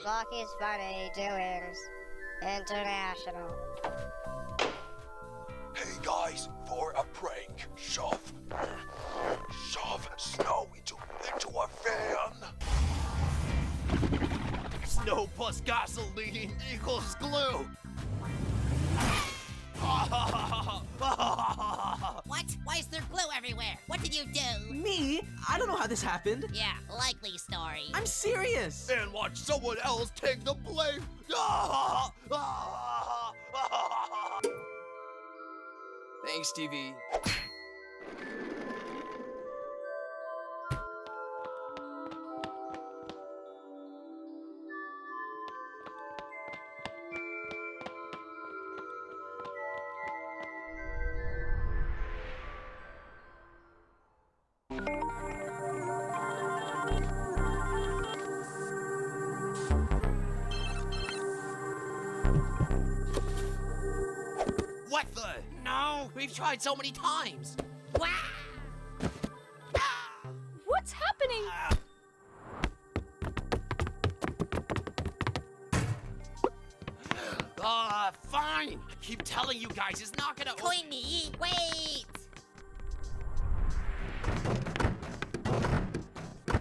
Lucky's Funny Doings International. Hey guys, for a prank, shove snow into a van. Snow plus gasoline equals glue. What? Why is there glue everywhere? What did you do? Me? I don't know how this happened. Yeah, likely story. I'm serious. And watch someone else take the blame. Thanks, TV. What the? No, we've tried so many times. Wow! What's happening? Fine. I keep telling you guys, it's not gonna. Queenie, wait!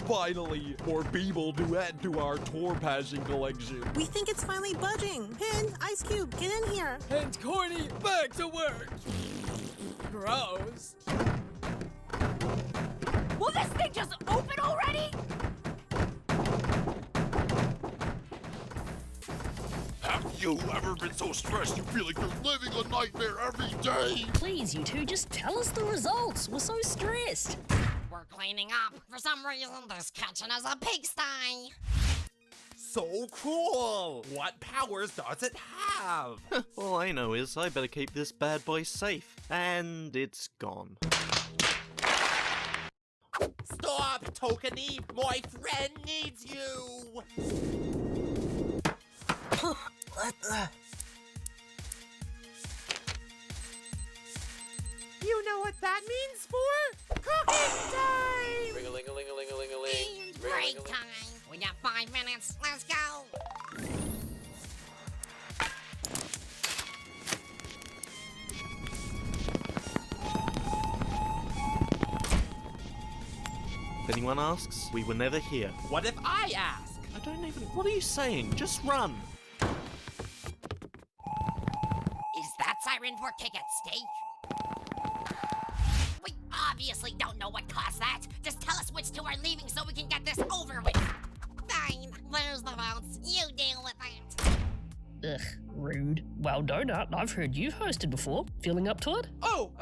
Finally, more people to add to our tour passing collection. We think it's finally budging. Pin, Ice Cube, get in here. And Corny, back to work. Gross. Will this thing just open already? Have you ever been so stressed you feel like you're living a nightmare every day? Please, you two, just tell us the results. We're so stressed. We're cleaning up. For some reason, this kitchen is a pigsty. So cool! What powers does it have? All I know is I better keep this bad boy safe. And it's gone. Stop, Tokenie! My friend needs you! You know what that means for? Cooking time! Ring-a-ling-a-ling-a-ling-a-ling. Break time. We got 5 minutes. Let's go. If anyone asks, we were never here. What if I ask? I don't even. What are you saying? Just run. Is that siren for cake at stake? We obviously don't know what caused that. Just tell us which two are leaving so we can get this over with. Fine, there's the votes. You deal with it. Ugh, rude. Well, Donut, I've heard you've hosted before. Feeling up to it? Oh,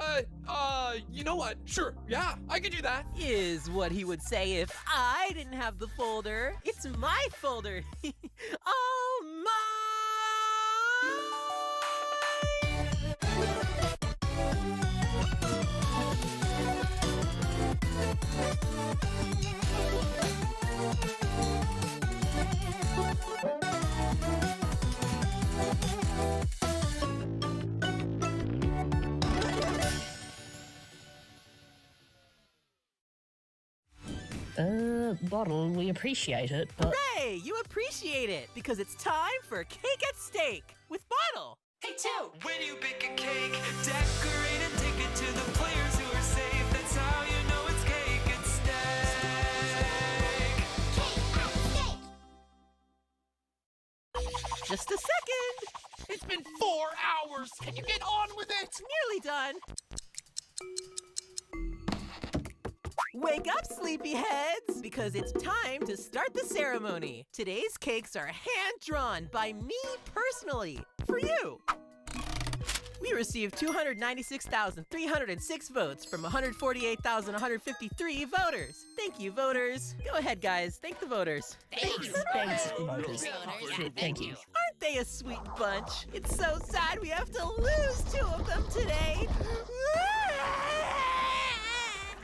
you know what? Sure, yeah, I can do that. Is what he would say if I didn't have the folder. It's my folder. Oh, my! Bottle, we appreciate it, but... Hooray! You appreciate it because it's time for Cake at Stake with Bottle. Hey, two! When you bake a cake, decorate and take it to the players who are safe. That's how you know it's cake at stake. Cake at stake! Just a second. It's been 4 hours! Can you get on with it? Nearly done. Wake up, sleepyheads, because it's time to start the ceremony. Today's cakes are hand-drawn by me personally, for you. We received 296,306 votes from 148,153 voters. Thank you, voters. Go ahead, guys. Thank the voters. Thanks. Thanks, voters. Yeah, Thank you. Aren't they a sweet bunch? It's so sad we have to lose 2 of them today.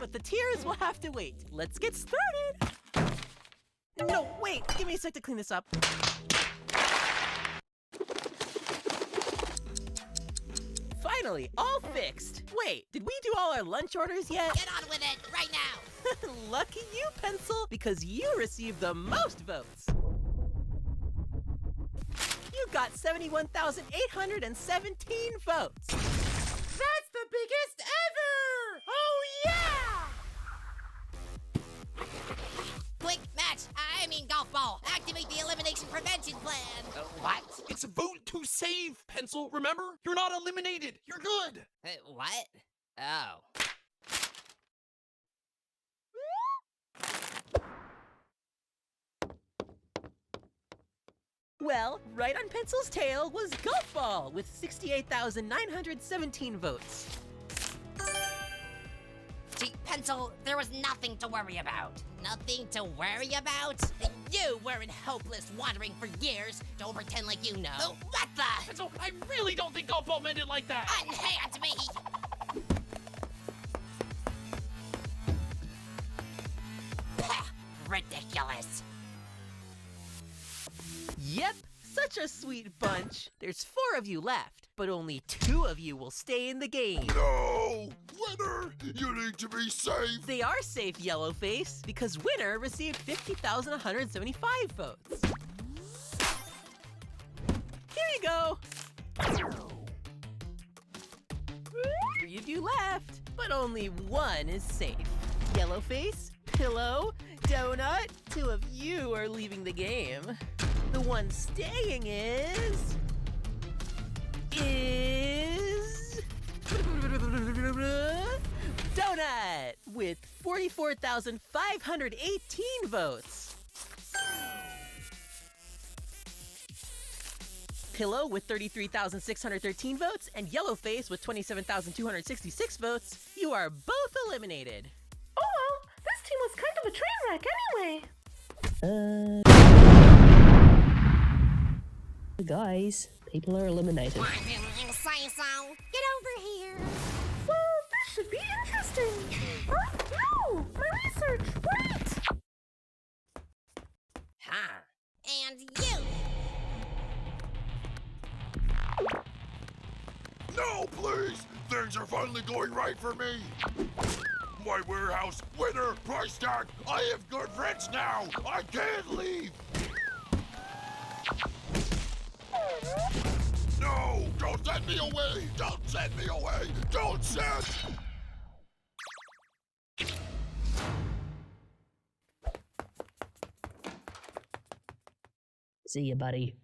But the tears will have to wait. Let's get started. No, wait. Give me a sec to clean this up. Finally, all fixed. Wait, did we do all our lunch orders yet? Get on with it right now. Lucky you, Pencil, because you received the most votes. got 71,817 votes. That's the biggest ever! Oh yeah! Quick match, I mean golf ball. Activate the elimination prevention plan. What? It's a vote to save, Pencil, remember? You're not eliminated. You're good. What? Oh. Well, right on Pencil's tail was golf ball with 68,917 votes. See, Pencil, there was nothing to worry about. Nothing to worry about? You weren't hopeless wandering for years. Don't pretend like you know. What the? Pencil, I really don't think golf ball meant it like that. Unhand me! Ridiculous. Yep, such a sweet bunch. There's 4 of you left, but only 2 of you will stay in the game. No! Winner, you need to be safe! They are safe, Yellowface, because Winner received 50,175 votes. Here you go! 3 of you left, but only 1 is safe. Yellowface, Pillow, Donut, 2 of you are leaving the game. The one staying is... Donut, with 44,518 votes. Pillow with 33,613 votes, and Yellowface with 27,266 votes. You are both eliminated. Oh well, this team was kind of a train wreck anyway. Guys, people are eliminated. Say so. Get over here. Well, this should be interesting. Oh, no! My research! Wait! Huh. And you. No, please! Things are finally going right for me! My warehouse, Winner, price tag! I have good friends now! I can't leave! No! Don't send me away! Don't send me away! Don't send! See ya, buddy.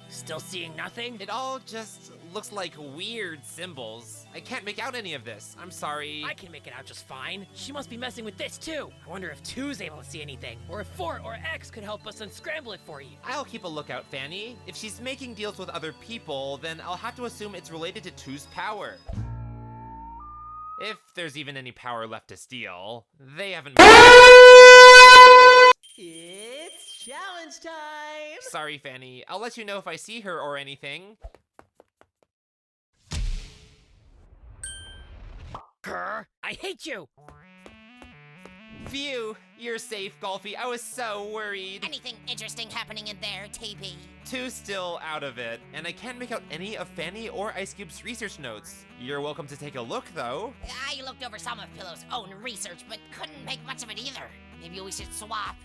Still seeing nothing? It all just looks like weird symbols. I can't make out any of this. I'm sorry. I can make it out just fine. She must be messing with this too. I wonder if 2's able to see anything, or if 4 or X could help us unscramble it for you. I'll keep a lookout, Fanny. If she's making deals with other people, then I'll have to assume it's related to 2's power. If there's even any power left to steal. They haven't... It's challenge time! Sorry, Fanny. I'll let you know if I see her or anything. Grr, I hate you! Phew, you're safe, Golfy. I was so worried. Anything interesting happening in there, TP? 2's still out of it, and I can't make out any of Fanny or Ice Cube's research notes. You're welcome to take a look, though. I looked over some of Pillow's own research, but couldn't make much of it either. Maybe we should swap.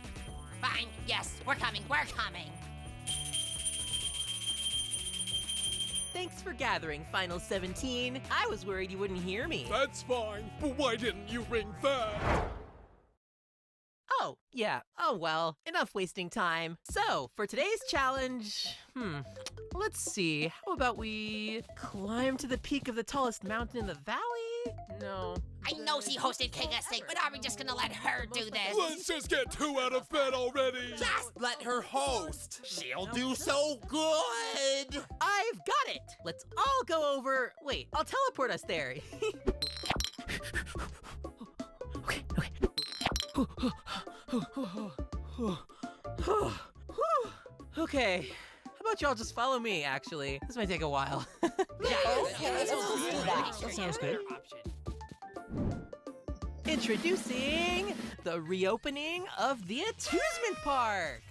Fine, yes, we're coming. Thanks for gathering, Final 17. I was worried you wouldn't hear me. That's fine, but why didn't you ring that? Oh, yeah. Oh well, enough wasting time. So, for today's challenge, let's see. How about we climb to the peak of the tallest mountain in the valley? No. I know she hosted KSA, but are we just gonna let her do this? Let's just get 2 out of bed already. Just let her host. She'll do so good. I've got it. Let's all go over. Wait, I'll teleport us there. Okay. How about y'all just follow me, actually? This might take a while. That sounds good. Introducing the reopening of the Amusement Park.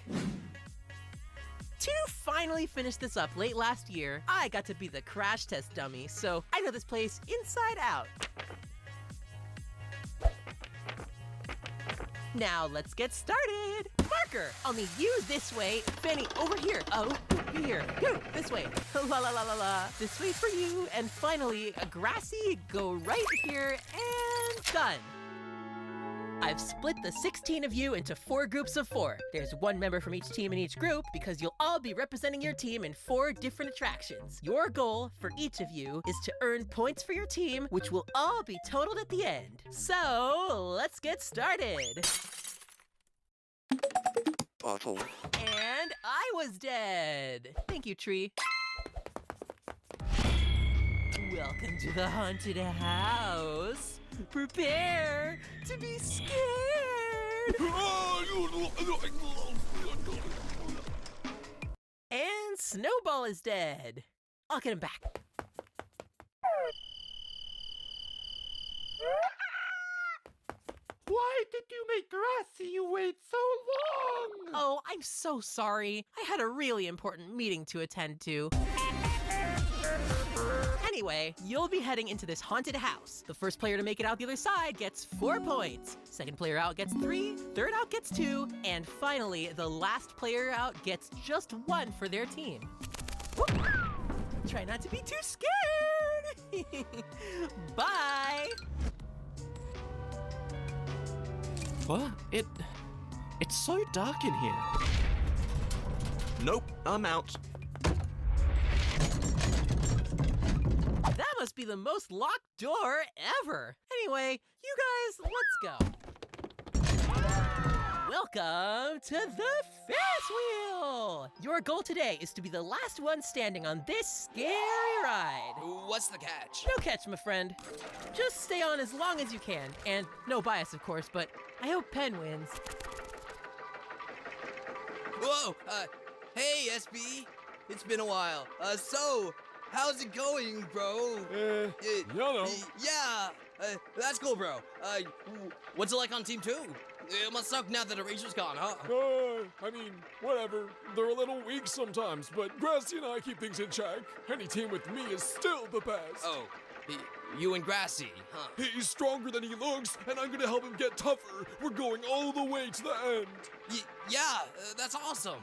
To finally finish this up late last year, I got to be the crash test dummy, so I know this place inside out. Now let's get started. marker. I'll need you this way. Fanny, over here. Oh, here. Go, this way. La la la la la. This way for you. And finally, Grassy, go right here and done. I've split the 16 of you into 4 groups of 4. There's 1 member from each team in each group because you'll all be representing your team in 4 different attractions. Your goal for each of you is to earn points for your team, which will all be totaled at the end. So, let's get started. Awful. And I was dead. Thank you, Tree. Welcome to the haunted house. Prepare to be scared. And Snowball is dead. I'll get him back. Why did you make Grassy wait so long? Oh, I'm so sorry. I had a really important meeting to attend to. Anyway, you'll be heading into this haunted house. The first player to make it out the other side gets 4 points. Second player out gets 3, third out gets 2, and finally, the last player out gets just 1 for their team. Whoop. Try not to be too scared. Bye. What? It's so dark in here. Nope, I'm out. That must be the most locked door ever. Anyway, you guys, let's go. Welcome to the Ferris wheel! Your goal today is to be the last one standing on this scary ride. What's the catch? No catch, my friend. Just stay on as long as you can. And no bias, of course, but I hope Penn wins. Whoa, hey, SB. It's been a while. So, how's it going, bro? You know. Yeah, that's cool, bro. What's it like on Team 2? It must suck now that Erasure's gone, huh? I mean, whatever. They're a little weak sometimes, but Grassy and I keep things in check. Any team with me is still the best. Oh, you and Grassy, huh? He's stronger than he looks, and I'm gonna help him get tougher. We're going all the way to the end. Yeah, that's awesome.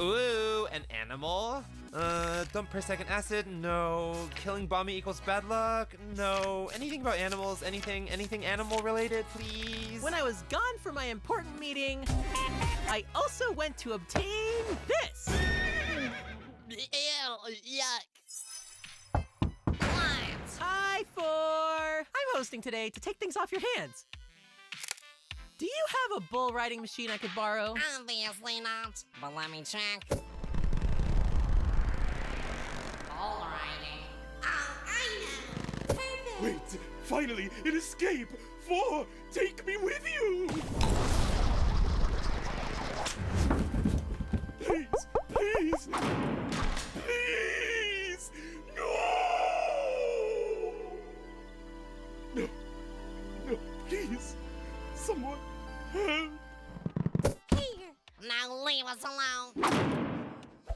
Ooh, an animal? Dump per second acid? No. Killing Bommy equals bad luck? No. Anything about animals? Anything animal related, please? When I was gone for my important meeting, I also went to obtain this. Ew, yuck. Hi, 4. I'm hosting today to take things off your hands. Do you have a bull riding machine I could borrow? Obviously not, but let me check. Bull riding. Oh, I know. Perfect. Wait, finally, an escape! 4, take me with you! Please, please, please! No! No, no, please, someone help! Here, now leave us alone.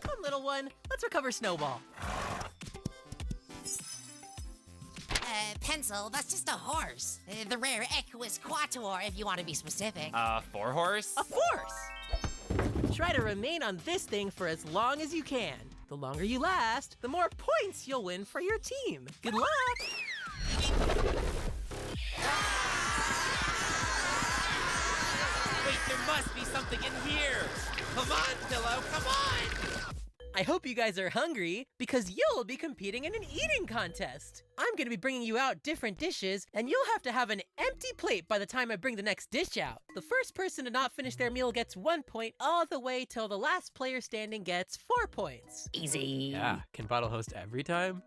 Come, little one, let's recover Snowball. Pencil, that's just a horse. The rare Equus Quatuor, if you want to be specific. 4 horse? A force! Try to remain on this thing for as long as you can. The longer you last, the more points you'll win for your team. Good luck! Wait, there must be something in here! Come on, Pillow, come on! I hope you guys are hungry, because you'll be competing in an eating contest. I'm gonna be bringing you out different dishes, and you'll have to have an empty plate by the time I bring the next dish out. The first person to not finish their meal gets 1 point, all the way till the last player standing gets 4 points. Easy. Yeah, can Bottle host every time?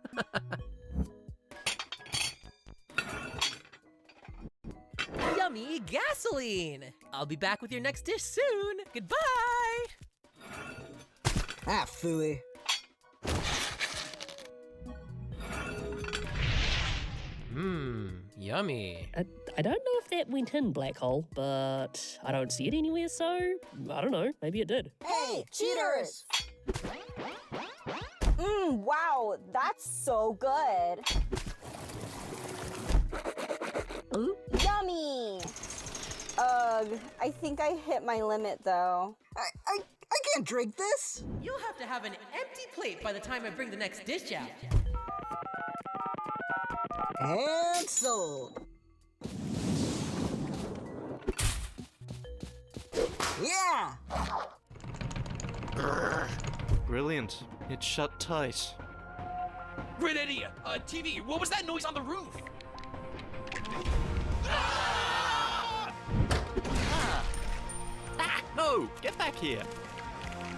Yummy gasoline! I'll be back with your next dish soon. Goodbye! Ah, phooey. Yummy. I don't know if that went in, Black Hole, but I don't see it anywhere, so I don't know. Maybe it did. Hey, cheaters! Wow, that's so good. Yummy! funny. Ugh, I think I hit my limit though. I can't drink this. You'll have to have an empty plate by the time I bring the next dish out. And sold. Yeah! Brilliant. It's shut tight. Great idea. TV, what was that noise on the roof? No! Get back here!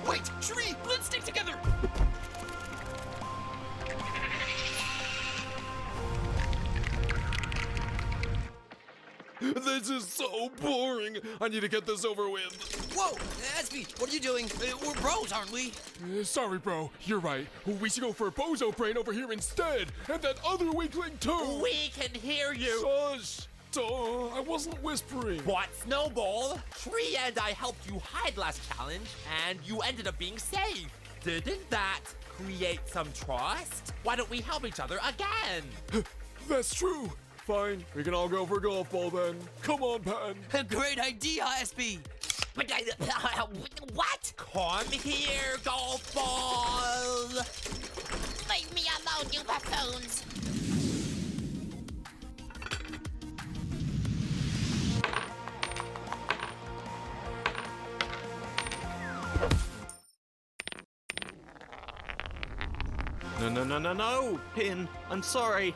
Wait, tree, let's stick together. This is so boring. I need to get this over with. Whoa, SB, what are you doing? We're bros, aren't we? Sorry, bro. You're right. We should go for Bozo Brain over here instead. And that other weakling, too. We can hear you. Shush. Duh, I wasn't whispering. What, Snowball? Tree and I helped you hide last challenge, and you ended up being safe. Didn't that create some trust? Why don't we help each other again? That's true. Fine, we can all go for a golf ball then. Come on, Pan. Great idea, SB. What? Come here, golf ball. Leave me alone, you buffoons. No, Pin, I'm sorry.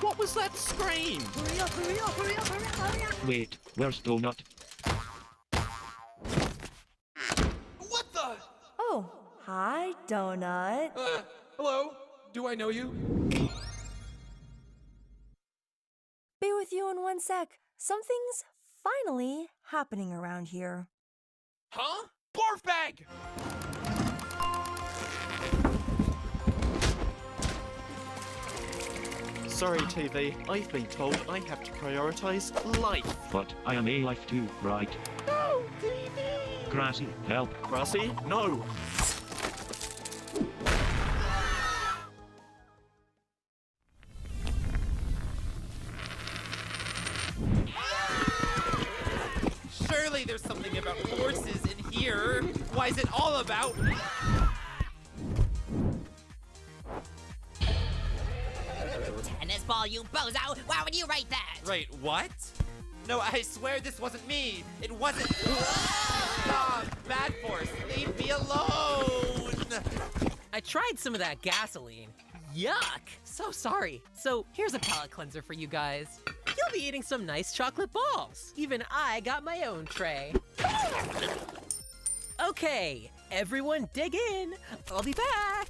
What was that scream? Hurry up, hurry up, hurry up, hurry up, hurry up. Wait, where's Donut? What the? Oh, hi, Donut. Hello? Do I know you? Be with you in 1 sec. Something's finally happening around here. Huh? Barf bag! Sorry, TV. I've been told I have to prioritize life. But I am alive too, right? No, TV! Grassy, help. Grassy, no! Surely there's something about horses in here. Why is it all about... Tennis ball, you bozo! Why would you write that? Right, what? No, I swear this wasn't me. It wasn't... Stop! Bad Force, leave me alone! I tried some of that gasoline. Yuck! So sorry. So here's a palate cleanser for you guys. You'll be eating some nice chocolate balls. Even I got my own tray. Okay, everyone dig in. I'll be back.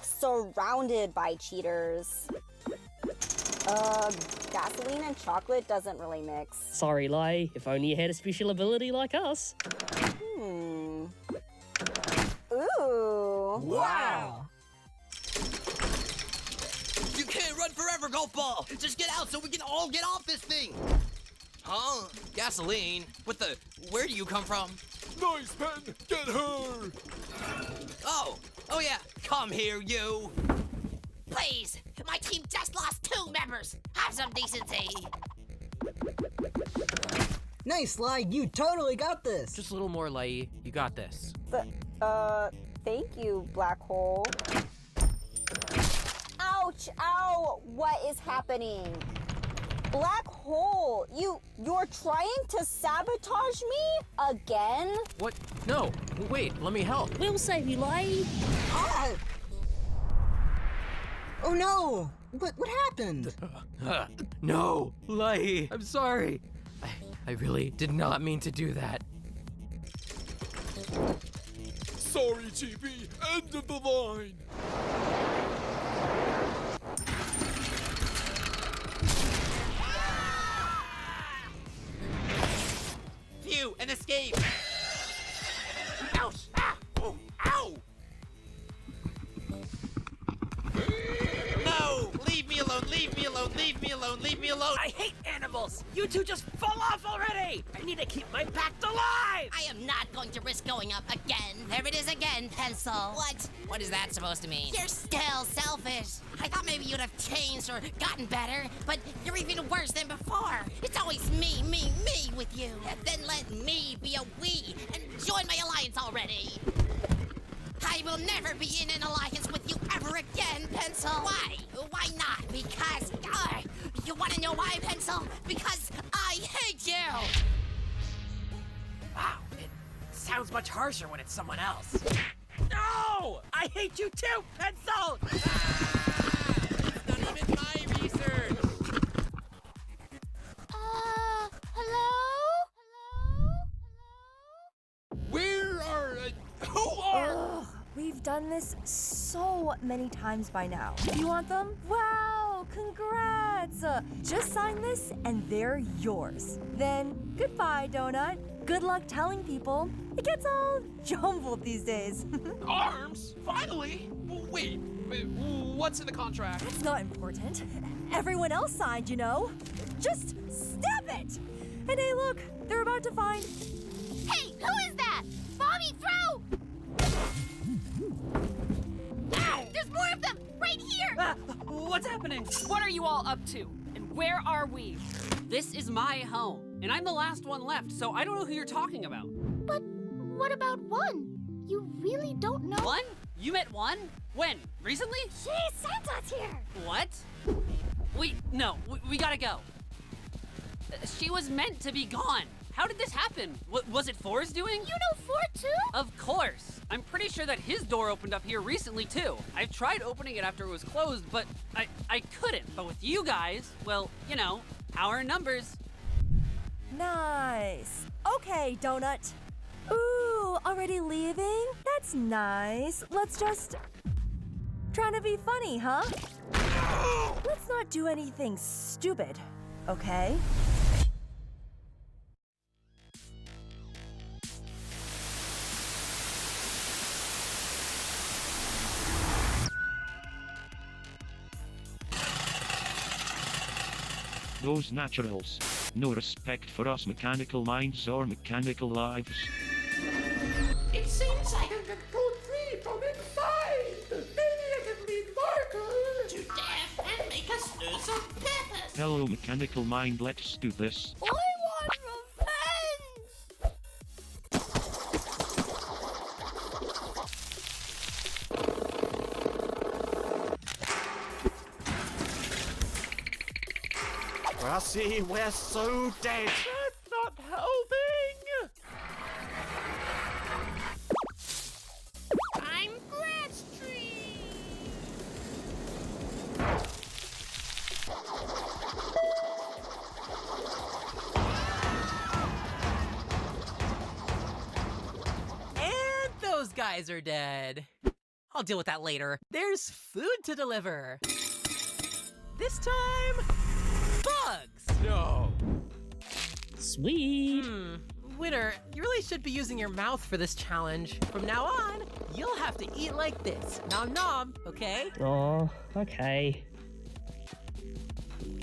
Surrounded by cheaters. Gasoline and chocolate doesn't really mix. Sorry, Lai. If only you had a special ability like us. Ooh. Wow. You can't run forever, golf ball! Just get out so we can all get off this thing! Huh? Gasoline? Where do you come from? Nice, Pen! Get her! Oh yeah, come here, you! Please! My team just lost 2 members! Have some decency! Nice, Lai. You totally got this. Just a little more, Lai. You got this. Thank you, Black Hole. Ouch! Ow! What is happening? Black Hole, you're trying to sabotage me again? What? No. Wait, let me help. We'll save you, Lai. Ah! Oh no! What happened? No, Lai. I'm sorry. I really did not mean to do that. Sorry, TP. End of the line. Phew, an escape! Ouch! Ah! Oh, ow! You two just fall off already! I need to keep my pact alive! I am not going to risk going up again. There it is again, Pencil. What? What is that supposed to mean? You're still selfish. I thought maybe you'd have changed or gotten better, but you're even worse than before. It's always me with you. Then let me be a we and join my alliance already. I will never be in an alliance with you ever again, Pencil. Why? Why not? Because, you want to know why, Pencil? Because I hate you! Wow, it sounds much harsher when it's someone else. No! I hate you too, Pencil! It's not even my research. Hello? Where are... who are... Ugh, we've done this so many times by now. You want them? Wow, congrats! Just sign this and they're yours. Then, goodbye, Donut. Good luck telling people. It gets all jumbled these days. Arms? Finally? Wait, what's in the contract? It's not important. Everyone else signed, you know. Just step it! And hey, look, they're about to find... Hey, who is that? Bobby, throw! Ow! There's more of them! Right here! What's happening? What are you all up to? And where are we? This is my home, and I'm the last one left, so I don't know who you're talking about. But what about one? You really don't know? One? You met one? When? Recently? Jeez, Santa's here! What? No, we gotta go. She was meant to be gone. How did this happen? Was it Four's doing? You know Four too? Of course. I'm pretty sure that his door opened up here recently too. I've tried opening it after it was closed, but I couldn't. But with you guys, well, you know, power in numbers. Nice. Okay, Donut. Ooh, already leaving? That's nice. Let's just... Trying to be funny, huh? Let's not do anything stupid, okay? Those naturals. No respect for us mechanical minds or mechanical lives. It seems I can control free from inside. Maybe I can lead Marco to death and make us lose some purpose. Hello mechanical mind, let's do this. I want revenge! Grassy, we're so dead. That's not helping. I'm Grass Tree! And those guys are dead. I'll deal with that later. There's food to deliver. This time, bugs. No. Sweet. Winner, you really should be using your mouth for this challenge. From now on, you'll have to eat like this. Nom nom, okay? Oh, okay.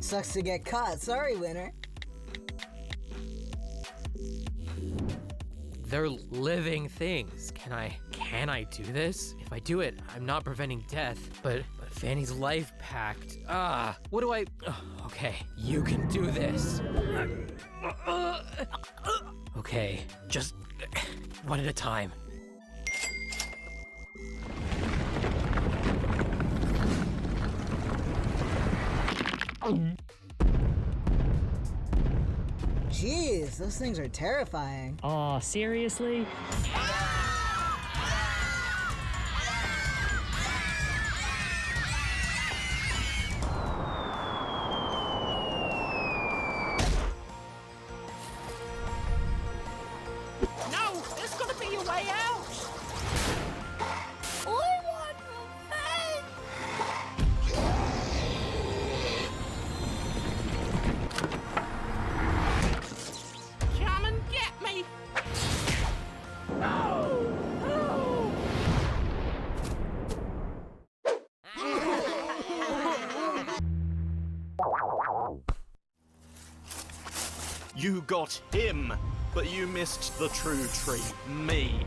Sucks to get caught. Sorry, Winner. They're living things. Can I do this? If I do it, I'm not preventing death, but Fanny's life pact. What do I... Okay, you can do this. Okay, just one at a time. Jeez, those things are terrifying. Oh, seriously? No, there's gonna be a way out. I want revenge! Come and get me. No! No! You got him, but you missed the true treat, me.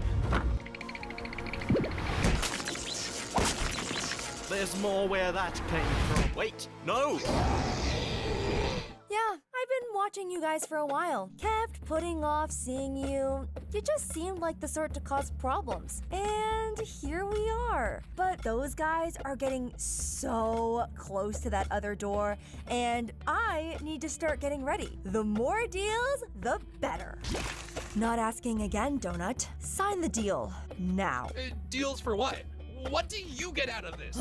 There's more where that came from. Wait, no! Yeah, I've been watching you guys for a while. Kept putting off seeing you. You just seemed like the sort to cause problems. And here we are. But those guys are getting so close to that other door, and I need to start getting ready. The more deals, the better. Not asking again, Donut. Sign the deal now. Deals for what? What do you get out of this?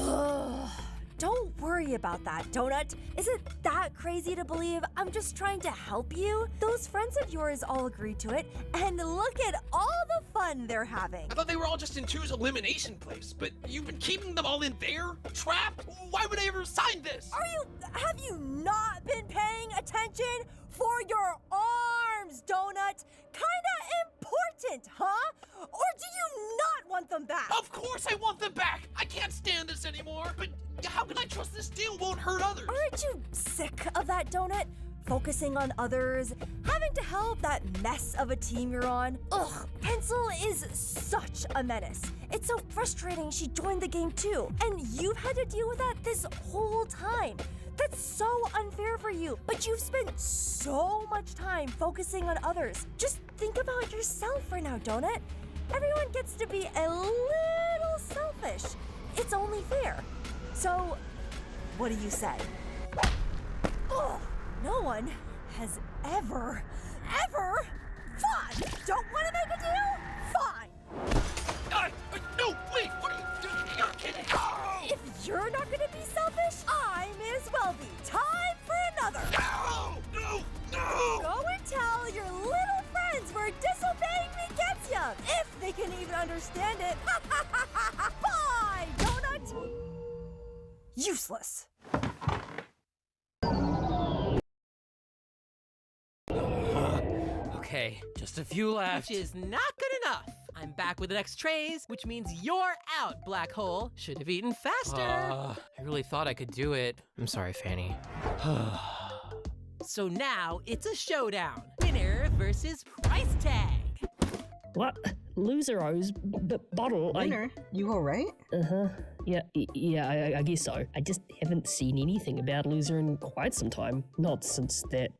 Don't worry about that, Donut. Is it that crazy to believe I'm just trying to help you? Those friends of yours all agreed to it, and look at all the fun they're having. I thought they were all just in 2's elimination place, but you've been keeping them all in there? Trapped? Why would I ever sign this? Have you not been paying attention? For your arms, Donut. Kinda important, huh? Or do you not want them back? Of course I want them back! I can't stand this anymore, but how can I trust this deal won't hurt others? Aren't you sick of that, Donut? Focusing on others, having to help that mess of a team you're on. Ugh, Pencil is such a menace. It's so frustrating she joined the game too, and you've had to deal with that this whole time. That's so unfair for you, but you've spent so much time focusing on others. Just think about yourself for now, Donut. Everyone gets to be a little selfish. It's only fair. So, what do you say? Oh, no one has ever. Fine! Don't want to make a deal? Fine! No, wait! What are you doing? You're kidding! If you're not gonna be selfish, I may as well be. Time for another! No! Go and tell your little friends where disobeying me gets ya! If they can even understand it! Bye, Donut! Useless. Okay, just a few left. Which is not good enough. I'm back with the next trays, which means you're out, Black Hole. Should have eaten faster. I really thought I could do it. I'm sorry, Fanny. So now it's a showdown. Winner versus price tag. What? Loser owes bottle. Winner, you alright? Yeah, I guess so. I just haven't seen anything about Loser in quite some time. Not since that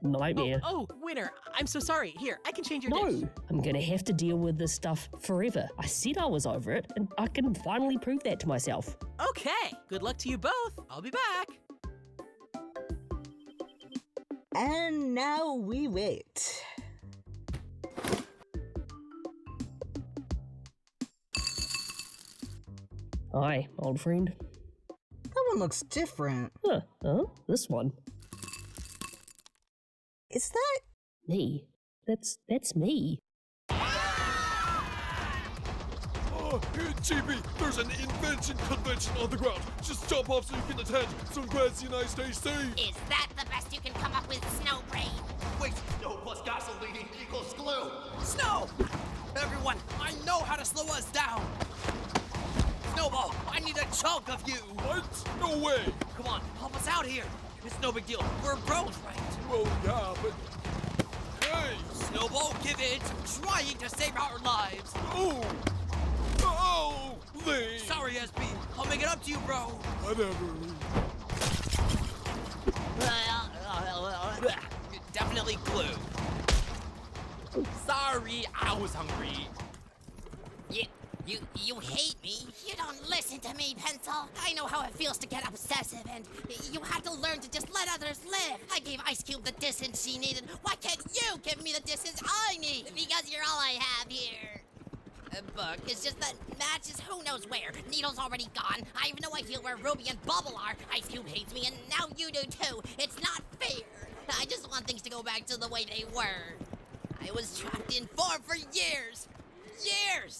nightmare. Oh, Winner, I'm so sorry. Here, I can change your dish. No, I'm gonna have to deal with this stuff forever. I said I was over it, and I can finally prove that to myself. Okay, good luck to you both. I'll be back. And now we wait. Hi, old friend. That one looks different. Huh? This one. Is that me? That's me. Oh, GB, there's an invention convention on the ground. Just jump off so you can attend. So glad you and I stay safe. Is that the best you can come up with, Snowbrain? Wait, snow plus gasoline equals glue. Snow! Everyone, I know how to slow us down. Snowball, I need a chunk of you. What? No way. Come on, help us out here. It's no big deal. We're bros, right? Well, yeah, but... Hey! Snowball, give in. Trying to save our lives. Oh! Oh! Lee! Sorry, SB. I'll make it up to you, bro. Whatever. Definitely glue. Sorry, I was hungry. You hate me? You don't listen to me, Pencil. I know how it feels to get obsessive, and you have to learn to just let others live. I gave Ice Cube the distance she needed. Why can't you give me the distance I need? Because you're all I have here. Book, it's just that Match is who knows where. Needle's already gone. I have no idea where Ruby and Bubble are. Ice Cube hates me, and now you do too. It's not fair. I just want things to go back to the way they were. I was trapped in form for years.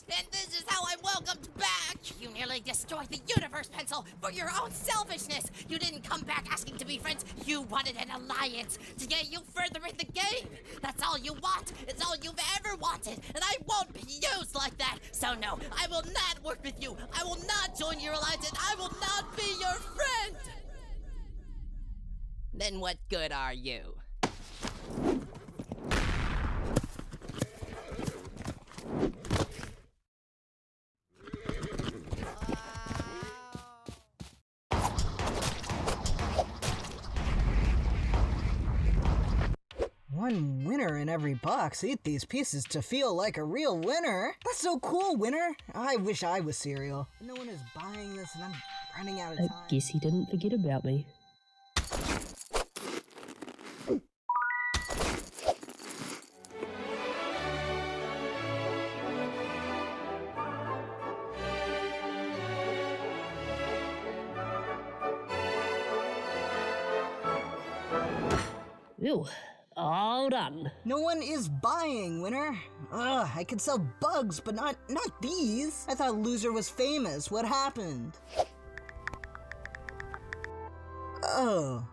And this is how I'm welcomed back! You nearly destroyed the universe, Pencil, for your own selfishness! You didn't come back asking to be friends, you wanted an alliance to get you further in the game! That's all you want, it's all you've ever wanted, and I won't be used like that! So no, I will not work with you, I will not join your alliance, and I will not be your friend! Then what good are you? one winner in every box. Eat these pieces to feel like a real winner. That's so cool, winner. I wish I was cereal. No one is buying this and I'm running out of time. I guess he didn't forget about me. Ew, all done. No one is buying, winner. Ugh, I could sell bugs, but not these. I thought Loser was famous. What happened? Oh.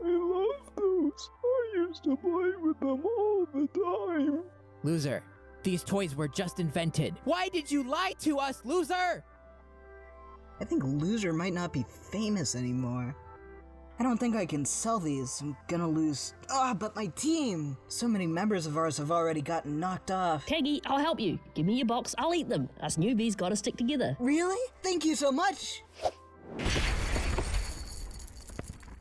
I love those. I used to play with them all the time. Loser, these toys were just invented. Why did you lie to us, Loser? I think Loser might not be famous anymore. I don't think I can sell these. I'm gonna lose. But my team! So many members of ours have already gotten knocked off. Keggy, I'll help you. Give me your box, I'll eat them. Us newbies gotta stick together. Really? Thank you so much!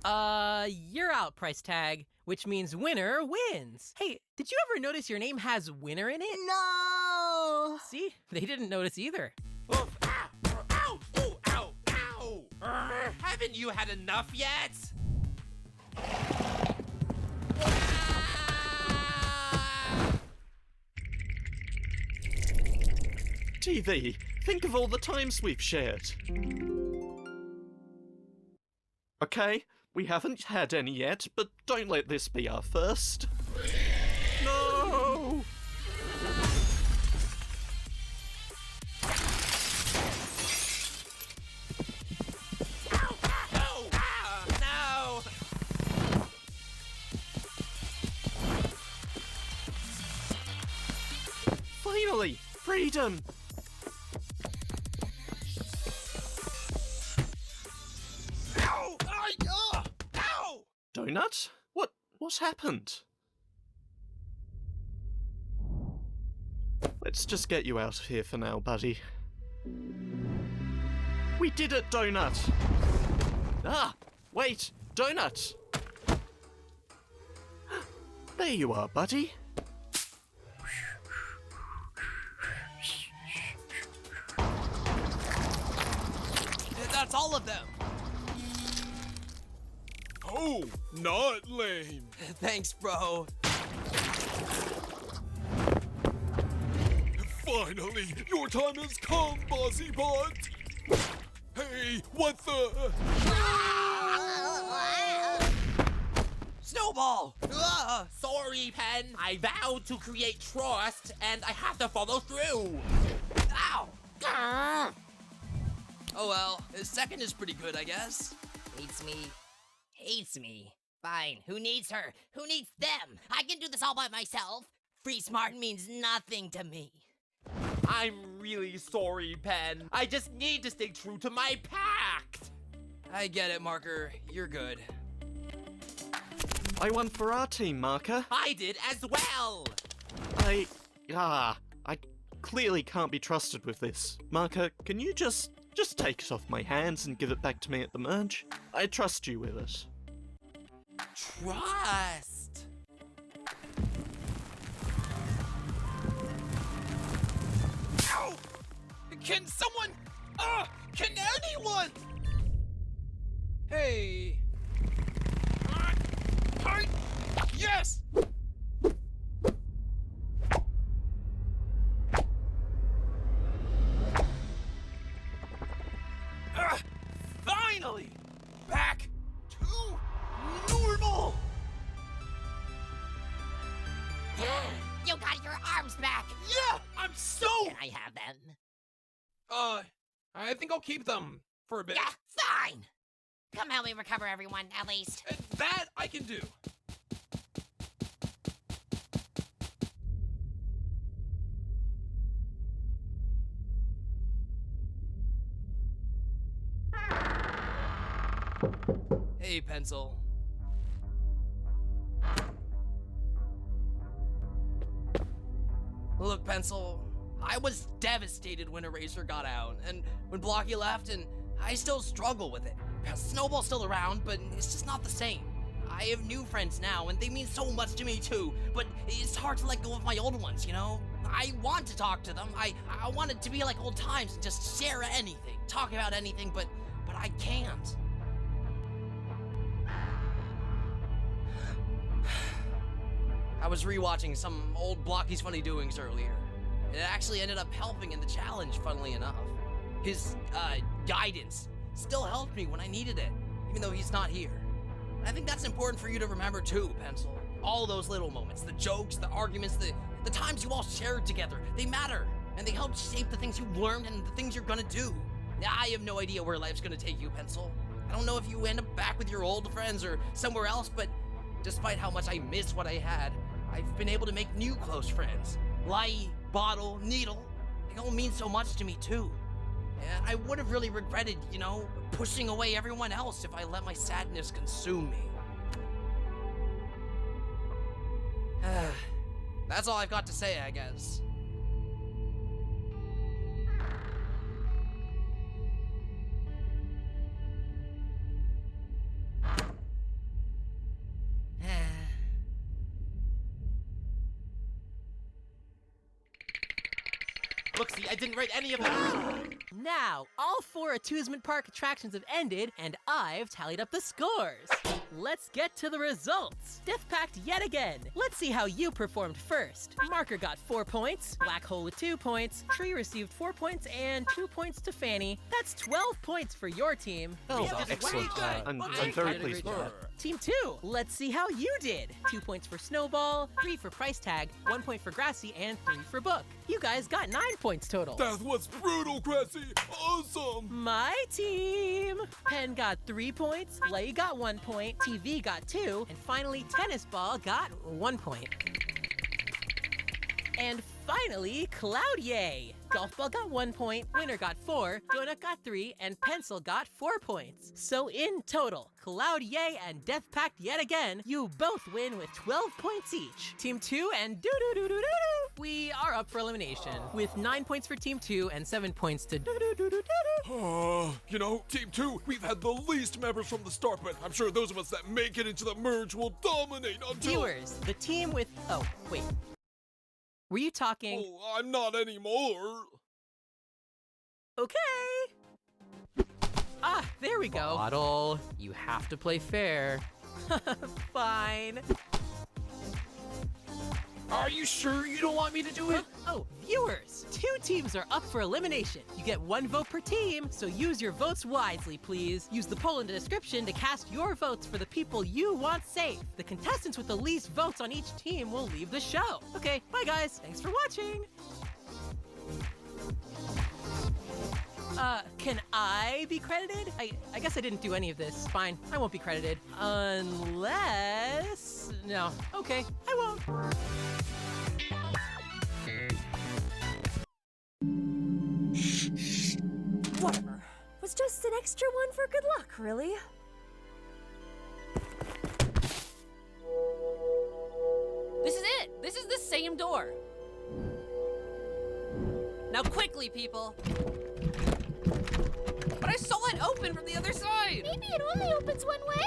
You're out, price tag, which means winner wins. Hey, did you ever notice your name has winner in it? No! See? They didn't notice either. Ow! Haven't you had enough yet? TV, think of all the times we've shared. Okay, we haven't had any yet, but don't let this be our first. No! Finally! Freedom! Ow! Ow! Donut? What's happened? Let's just get you out of here for now, buddy. We did it, Donut! Ah! Wait! Donut! There you are, buddy. That's all of them. Oh, not lame. Thanks, bro. Finally, your time has come, Bossy Bot. Hey, what the? Snowball! Sorry, Pen. I vowed to create trust, and I have to follow through. Ow! Oh well, his second is pretty good, I guess. Hates me. Hates me. Fine. Who needs her? Who needs them? I can do this all by myself. Free smart means nothing to me. I'm really sorry, Pen. I just need to stay true to my pact. I get it, Marker. You're good. I won for our team, Marker. I did as well. I clearly can't be trusted with this. Marker, can you just take it off my hands and give it back to me at the merge? I trust you with it. Trust. Ow! Can someone... can anyone... Hey... Yes! Finally! Back to normal! You got your arms back! Yeah! I'm so... Can I have them? I think I'll keep them for a bit. Yeah, fine! Come help me recover everyone, at least. That I can do. Hey, Pencil. Look, Pencil, I was devastated when Eraser got out, and when Blocky left, and I still struggle with it. Snowball's still around, but it's just not the same. I have new friends now, and they mean so much to me too, but it's hard to let go of my old ones, you know? I want to talk to them. I want it to be like old times and just share anything, talk about anything, but I can't. I was rewatching some old Blocky's Funny Doings earlier. It actually ended up helping in the challenge, funnily enough. His, guidance still helped me when I needed it, even though he's not here. And I think that's important for you to remember too, Pencil. All those little moments, the jokes, the arguments, the times you all shared together, they matter. And they help shape the things you've learned and the things you're gonna do. I have no idea where life's gonna take you, Pencil. I don't know if you end up back with your old friends or somewhere else, but despite how much I miss what I had, I've been able to make new close friends. Lai, Bottle, Needle, they all mean so much to me too. And I would have really regretted, you know, pushing away everyone else if I let my sadness consume me. That's all I've got to say, I guess. Look, see, I didn't write any of them. Now, all 4 amusement park attractions have ended, and I've tallied up the scores. Let's get to the results. Death Pact yet again. Let's see how you performed first. Marker got 4 points, Black Hole with 2 points, Tree received 4 points, and 2 points to Fanny. That's 12 points for your team. Oh, excellent. I'm very pleased with that. Team 2, let's see how you did. 2 points for Snowball, 3 for Price Tag, 1 point for Grassy, and 3 for Book. You guys got 9 points total. That was brutal, Grassy. Awesome. My team. Pen got 3 points, Lay got 1 point, TV got 2, and finally Tennis Ball got 1 point. And finally, Cloudier. Golf Ball got 1 point, Winner got 4, Donut got 3, and Pencil got 4 points. So in total, Cloudier and Death Pact yet again, you both win with 12 points each. Team 2 and doo-doo-doo-doo-doo-doo. We are up for elimination, with 9 points for Team 2 and 7 points to doo-doo-doo-doo-doo. You know, Team 2, we've had the least members from the start, but I'm sure those of us that make it into the merge will dominate until— Viewers, the team with— oh, wait. Were you talking— Oh, I'm not anymore. Okay. Ah, there we go. Bottle, you have to play fair. Fine. Are you sure you don't want me to do it? Oh, viewers, 2 teams are up for elimination. You get 1 vote per team, so use your votes wisely, please. Use the poll in the description to cast your votes for the people you want safe. The contestants with the least votes on each team will leave the show. Okay, bye guys. Thanks for watching. Can I be credited? I guess I didn't do any of this. Fine, I won't be credited. Unless— no. Okay, I won't. Whatever. Was just an extra one for good luck, really. This is it! This is the same door! Now quickly, people! But I saw it open from the other side! Maybe it only opens one way?